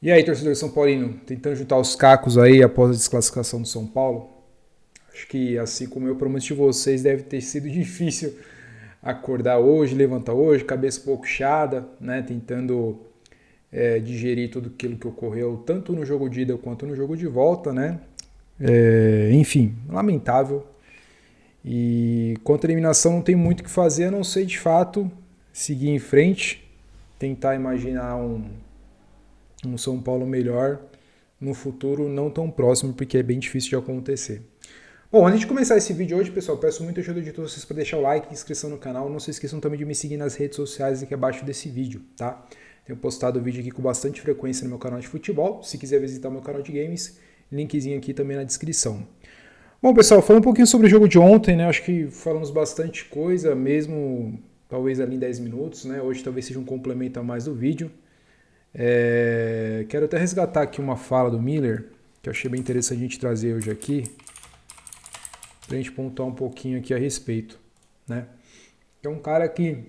E aí, torcedor São Paulino, tentando juntar os cacos aí após a desclassificação do São Paulo? Acho que, assim como eu prometi vocês, deve ter sido difícil acordar hoje, levantar hoje, cabeça um pouco inchada, né? Tentando digerir tudo aquilo que ocorreu, tanto no jogo de ida quanto no jogo de volta, né? Enfim, lamentável. E contra a eliminação não tem muito o que fazer, a não ser de fato seguir em frente, tentar imaginar um São Paulo melhor no futuro não tão próximo, porque é bem difícil de acontecer. Bom, antes de começar esse vídeo hoje, pessoal, peço muito ajuda de todos vocês para deixar o like e inscrição no canal. Não se esqueçam também de me seguir nas redes sociais aqui abaixo desse vídeo, tá? Tenho postado vídeo aqui com bastante frequência no meu canal de futebol. Se quiser visitar o meu canal de games, linkzinho aqui também na descrição. Bom, pessoal, falando um pouquinho sobre o jogo de ontem, né? Acho que falamos bastante coisa, mesmo talvez ali em 10 minutos, né? Hoje talvez seja um complemento a mais do vídeo. Quero até resgatar aqui uma fala do Miller, que eu achei bem interessante a gente trazer hoje aqui, para a gente pontuar um pouquinho aqui a respeito, né? É um cara que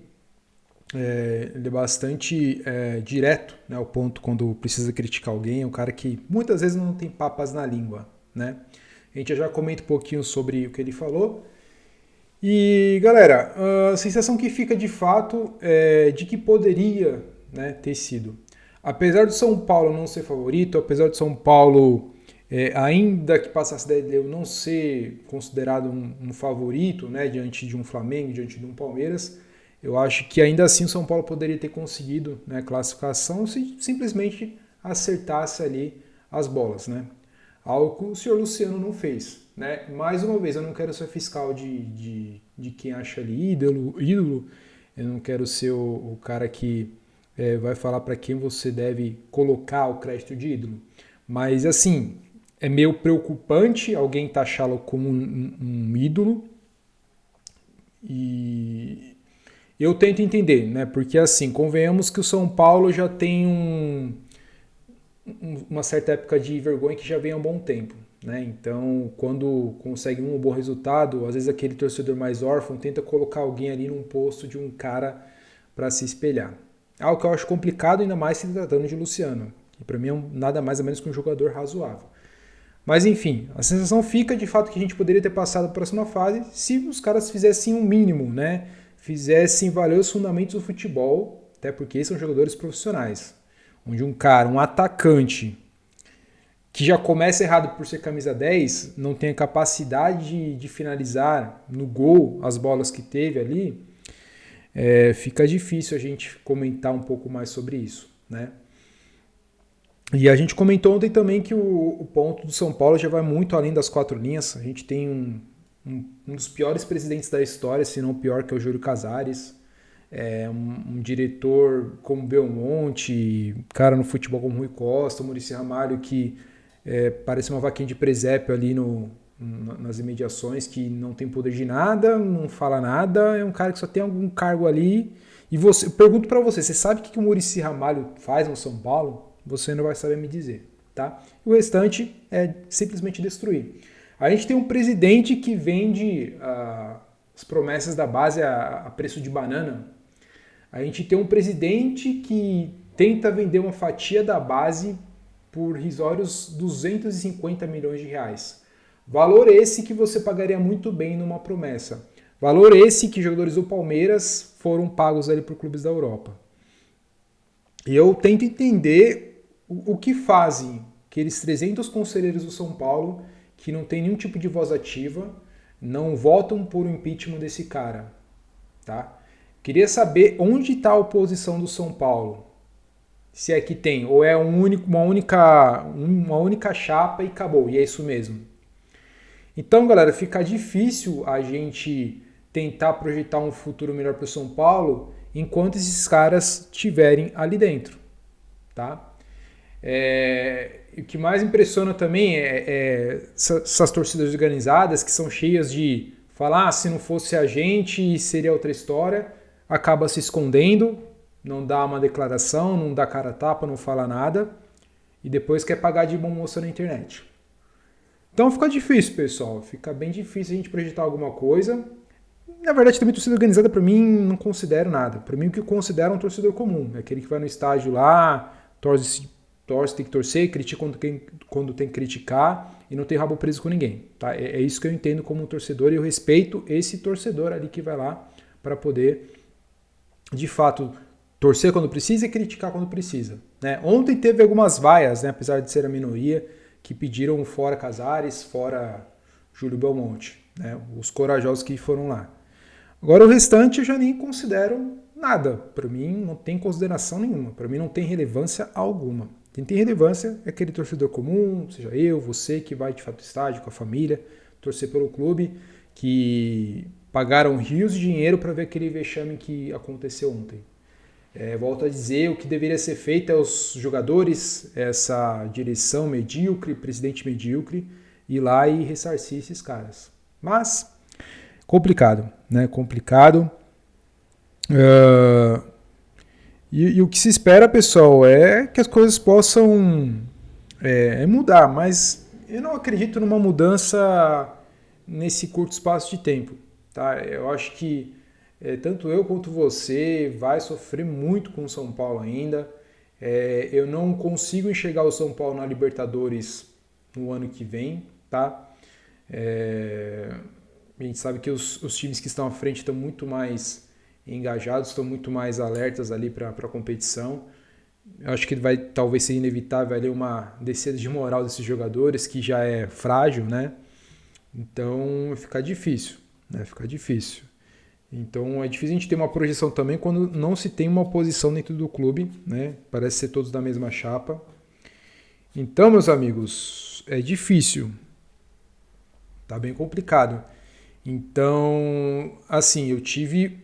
ele é bastante direto, né, ao ponto quando precisa criticar alguém, é um cara que muitas vezes não tem papas na língua, né? A gente já comenta um pouquinho sobre o que ele falou. E, galera, a sensação que fica de fato é de que poderia, né, ter sido. Apesar do São Paulo não ser favorito, apesar do São Paulo, ainda que passasse da LDU, não ser considerado um favorito, né, diante de um Flamengo, diante de um Palmeiras, eu acho que ainda assim o São Paulo poderia ter conseguido, né, classificação se simplesmente acertasse ali as bolas, né? Algo que o senhor Luciano não fez, né? Mais uma vez, eu não quero ser fiscal de quem acha ali ídolo, eu não quero ser o cara que vai falar para quem você deve colocar o crédito de ídolo. Mas, assim, é meio preocupante alguém taxá-lo como um ídolo. E eu tento entender, né? Porque, assim, convenhamos que o São Paulo já tem uma certa época de vergonha que já vem há um bom tempo. Né? Então, quando consegue um bom resultado, às vezes aquele torcedor mais órfão tenta colocar alguém ali num posto de um cara para se espelhar. Algo que eu acho complicado, ainda mais se tratando de Luciano, que para mim é nada mais ou menos que um jogador razoável. Mas enfim, a sensação fica de fato que a gente poderia ter passado para a próxima fase se os caras fizessem um mínimo, né? Fizessem valer os fundamentos do futebol, até porque são jogadores profissionais. Onde um cara, um atacante, que já começa errado por ser camisa 10, não tem a capacidade de finalizar no gol as bolas que teve ali, fica difícil a gente comentar um pouco mais sobre isso, né? E a gente comentou ontem também que o ponto do São Paulo já vai muito além das quatro linhas. A gente tem um dos piores presidentes da história, se não o pior, que é o Júlio Casares. Um diretor como Belmonte, cara no futebol como Rui Costa, Muricy Ramalho, que parece uma vaquinha de presépio ali nas imediações, que não tem poder de nada, não fala nada, é um cara que só tem algum cargo ali. E eu pergunto para você, você sabe o que o Muricy Ramalho faz no São Paulo? Você não vai saber me dizer, tá? O restante é simplesmente destruir. A gente tem um presidente que vende as promessas da base a preço de banana. A gente tem um presidente que tenta vender uma fatia da base por risórios 250 milhões de reais. Valor esse que você pagaria muito bem numa promessa. Valor esse que jogadores do Palmeiras foram pagos ali por clubes da Europa. E eu tento entender o que fazem aqueles 300 conselheiros do São Paulo que não tem nenhum tipo de voz ativa, não votam por um impeachment desse cara, tá? Queria saber onde está a oposição do São Paulo. Se é que tem, ou é uma única chapa e acabou, e é isso mesmo. Então, galera, fica difícil a gente tentar projetar um futuro melhor para o São Paulo enquanto esses caras estiverem ali dentro, tá? O que mais impressiona também é essas torcidas organizadas que são cheias de falar, se não fosse a gente seria outra história, acaba se escondendo, não dá uma declaração, não dá cara a tapa, não fala nada e depois quer pagar de bom moço na internet. Então fica difícil, pessoal, fica bem difícil a gente projetar alguma coisa. Na verdade, também torcida organizada para mim não considero nada. Para mim o que eu considero é um torcedor comum, é aquele que vai no estádio lá, torce torce, tem que torcer, critica quando tem que criticar e não tem rabo preso com ninguém. Tá? É isso que eu entendo como um torcedor e eu respeito esse torcedor ali que vai lá para poder, de fato, torcer quando precisa e criticar quando precisa. Né? Ontem teve algumas vaias, né, apesar de ser a minoria, que pediram fora Casares, fora Júlio Belmonte, né, os corajosos que foram lá. Agora o restante eu já nem considero nada. Para mim não tem consideração nenhuma. Para mim não tem relevância alguma. Quem tem relevância é aquele torcedor comum, seja eu, você, que vai de fato ao estádio com a família, torcer pelo clube, que pagaram rios de dinheiro para ver aquele vexame que aconteceu ontem. Volto a dizer, o que deveria ser feito é os jogadores, essa direção medíocre, presidente medíocre, ir lá e ressarcir esses caras. Mas, complicado, né? Complicado. E o que se espera, pessoal, é que as coisas possam mudar, mas eu não acredito numa mudança nesse curto espaço de tempo. Tá? Eu acho que tanto eu quanto você vai sofrer muito com o São Paulo ainda. Eu não consigo enxergar o São Paulo na Libertadores no ano que vem. Tá? A gente sabe que os times que estão à frente estão muito mais engajados, estão muito mais alertas ali para a competição. Eu acho que vai talvez ser inevitável ali uma descida de moral desses jogadores, que já é frágil, né? Então fica difícil, né? Fica difícil. Então é difícil a gente ter uma projeção também quando não se tem uma posição dentro do clube, né? Parece ser todos da mesma chapa. Então, meus amigos, é difícil. Tá bem complicado. Então, assim, eu tive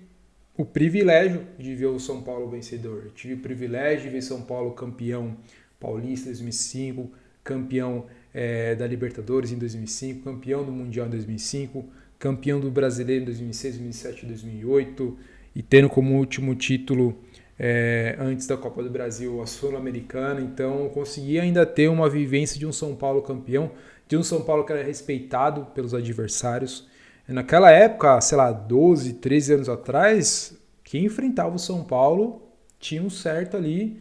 o privilégio de ver o São Paulo vencedor. Eu tive o privilégio de ver São Paulo campeão paulista em 2005, campeão da Libertadores em 2005, campeão do Mundial em 2005, campeão do Brasileiro em 2006, 2007 e 2008 e tendo como último título antes da Copa do Brasil a Sul-Americana. Então eu consegui ainda ter uma vivência de um São Paulo campeão, de um São Paulo que era respeitado pelos adversários. Naquela época, sei lá, 12, 13 anos atrás, quem enfrentava o São Paulo tinha um certo ali,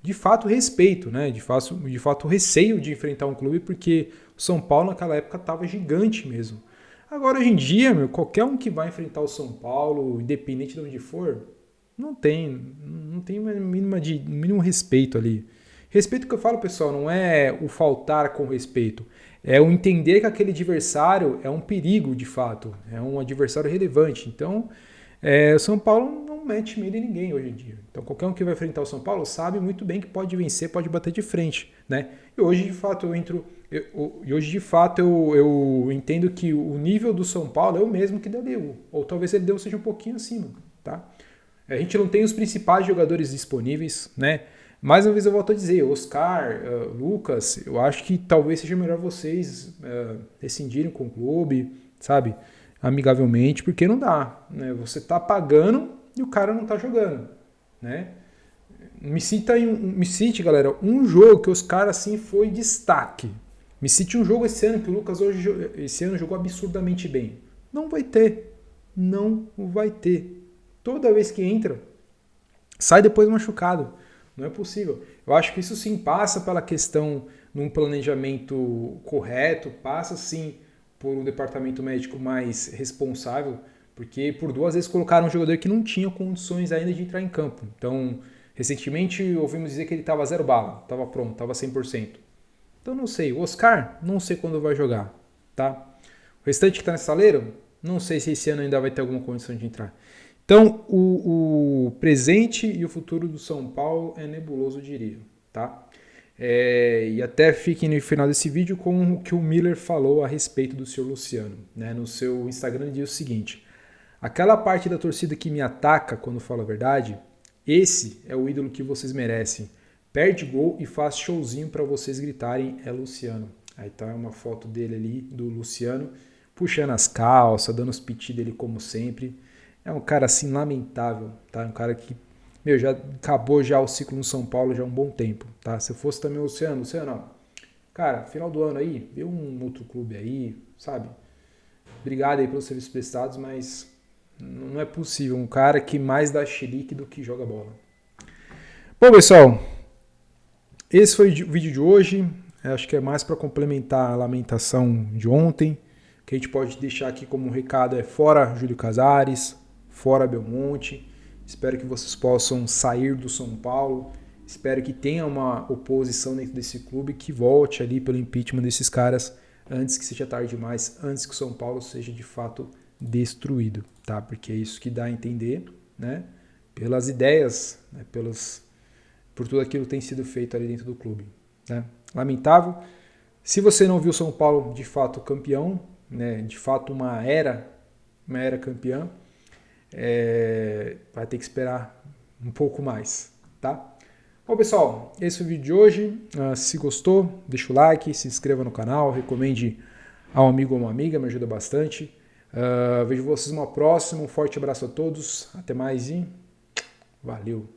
de fato, respeito, né? De fato, receio de enfrentar um clube, porque o São Paulo naquela época estava gigante mesmo. Agora, hoje em dia, qualquer um que vai enfrentar o São Paulo, independente de onde for, não tem mínimo respeito ali. Respeito que eu falo, pessoal, não é o faltar com respeito, é o entender que aquele adversário é um perigo, de fato, é um adversário relevante. Então, o São Paulo não mete medo em ninguém hoje em dia. Então, qualquer um que vai enfrentar o São Paulo sabe muito bem que pode vencer, pode bater de frente, né? E hoje, de fato, eu entendo que o nível do São Paulo é o mesmo que da LDU, ou talvez ele deu seja um pouquinho acima, tá? A gente não tem os principais jogadores disponíveis, né? Mais uma vez eu volto a dizer, Oscar, Lucas, eu acho que talvez seja melhor vocês rescindirem com o clube, sabe? Amigavelmente, porque não dá, né? Você tá pagando e o cara não tá jogando, né? Me cite, galera, um jogo que os caras assim foi destaque. Me cite um jogo esse ano que o Lucas esse ano jogou absurdamente bem. Não vai ter. Não vai ter. Toda vez que entra, sai depois machucado. Não é possível. Eu acho que isso sim passa pela questão num planejamento correto, passa sim por um departamento médico mais responsável, porque por 2 vezes colocaram um jogador que não tinha condições ainda de entrar em campo. Então, recentemente ouvimos dizer que ele estava 0 bala, estava pronto, estava 100%. Então não sei. O Oscar, não sei quando vai jogar, tá? O restante que está nesse saleiro, não sei se esse ano ainda vai ter alguma condição de entrar. Então, o presente e o futuro do São Paulo é nebuloso, eu diria, tá? E até fiquem no final desse vídeo com o que o Miller falou a respeito do Sr. Luciano, né? No seu Instagram ele diz o seguinte: aquela parte da torcida que me ataca quando falo a verdade, esse é o ídolo que vocês merecem. Perde gol e faz showzinho para vocês gritarem, é Luciano. Aí tá uma foto dele ali, do Luciano, puxando as calças, dando os piti dele como sempre. É um cara assim lamentável, tá? Um cara que, já acabou já o ciclo no São Paulo já há um bom tempo, tá? Se eu fosse também o Luciano, ó, cara, final do ano aí, vê um outro clube aí, sabe? Obrigado aí pelos serviços prestados, mas não é possível. Um cara que mais dá chilique do que joga bola. Bom, pessoal, Esse foi o vídeo de hoje. Acho que é mais para complementar a lamentação de ontem. O que a gente pode deixar aqui como um recado é fora Júlio Casares, fora Belmonte. Espero que vocês possam sair do São Paulo. Espero que tenha uma oposição dentro desse clube que volte ali pelo impeachment desses caras antes que seja tarde demais, antes que o São Paulo seja de fato destruído, tá? Porque é isso que dá a entender, né? Pelas ideias, né? Por tudo aquilo que tem sido feito ali dentro do clube, né? Lamentável. Se você não viu São Paulo de fato campeão, né? De fato uma era campeã, vai ter que esperar um pouco mais, tá? Bom, pessoal, esse foi o vídeo de hoje. Se gostou, deixa o like, se inscreva no canal, recomende a um amigo ou uma amiga, me ajuda bastante. Vejo vocês numa próxima. Um forte abraço a todos. Até mais e valeu!